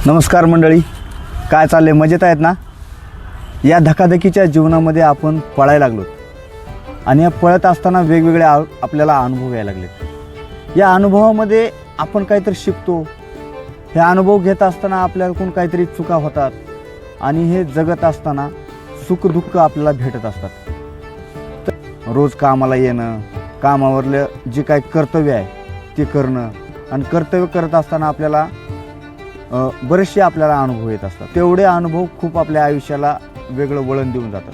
नमस्कार मंडळी, काय चालले? मजेत आहेत ना? या धकाधकीच्या जीवनामध्ये आपण पळायला लागलो आणि या पळत असताना वेगवेगळे आपल्याला अनुभव यायला लागलेत. या अनुभवामध्ये आपण काहीतरी शिकतो. हे अनुभव घेत असताना आपल्याकडून काहीतरी चुका होतात आणि हे जगत असताना सुखदुःख आपल्याला भेटत असतात. तर रोज कामाला येणं, कामावरलं जे काही कर्तव्य आहे ते करणं आणि कर्तव्य करत असताना आपल्याला बरेचसे आपल्याला अनुभव येत असतात. तेवढे अनुभव खूप आपल्या आयुष्याला वेगळं वळण देऊन जातात.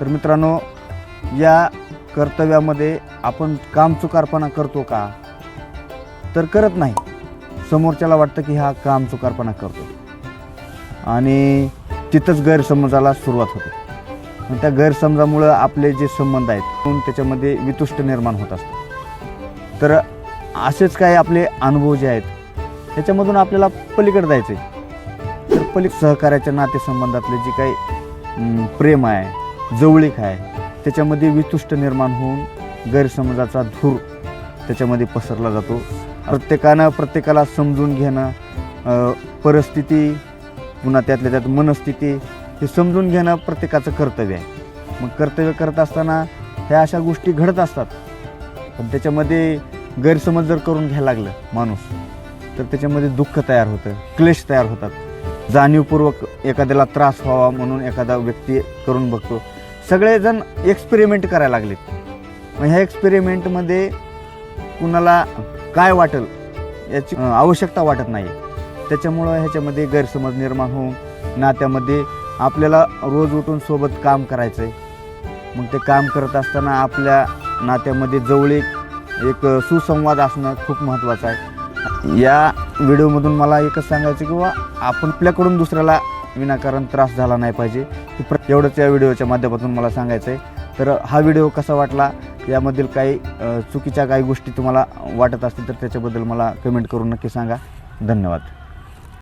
तर मित्रांनो, या कर्तव्यामध्ये आपण कामचुकारपणा करतो का? तर करत नाही. समोरच्याला वाटतं की हा कामचुकारपणा करतो आणि तिथंच गैरसमजाला सुरुवात होते. आणि त्या गैरसमजामुळं आपले जे संबंध आहेत त्याच्यामध्ये वितुष्ट निर्माण होत असतं. तर असेच काही आपले अनुभव जे आहेत त्याच्यामधून आपल्याला पलीकडे जायचं आहे. तर सहकार्याच्या नातेसंबंधातले जे काही प्रेम आहे, जवळीक आहे, त्याच्यामध्ये वितुष्ट निर्माण होऊन गैरसमजाचा धूर त्याच्यामध्ये पसरला जातो. प्रत्येकानं प्रत्येकाला समजून घेणं, परिस्थिती, पुन्हा त्यातल्या त्यात मनस्थिती हे समजून घेणं प्रत्येकाचं कर्तव्य आहे. मग कर्तव्य करत असताना ह्या अशा गोष्टी घडत असतात. पण त्याच्यामध्ये गैरसमज जर करून घ्यायला लागलं माणूस, तर त्याच्यामध्ये दुःख तयार होतं, क्लेश तयार होतात. जाणीवपूर्वक एखाद्याला त्रास व्हावा म्हणून एखादा व्यक्ती करून बघतो. सगळेजण एक्सपेरिमेंट करायला लागलेत. मग ह्या एक्सपेरिमेंटमध्ये कुणाला काय वाटेल याची आवश्यकता वाटत नाही. त्याच्यामुळं ह्याच्यामध्ये गैरसमज निर्माण होऊन नात्यामध्ये आपल्याला रोज उठून सोबत काम करायचं आहे. मग ते काम करत असताना आपल्या नात्यामध्ये जवळीक, एक सुसंवाद असणं खूप महत्त्वाचं आहे. या व्हिडिओमधून मला एकच सांगायचं की आपण आपल्याकडून दुसऱ्याला विनाकारण त्रास झाला नाही पाहिजे. एवढंच या व्हिडिओच्या माध्यमातून मला सांगायचं आहे. तर हा व्हिडिओ कसा वाटला, यामधील काही चुकीच्या काही गोष्टी तुम्हाला वाटत असतील तर त्याच्याबद्दल मला कमेंट करून नक्की सांगा. धन्यवाद.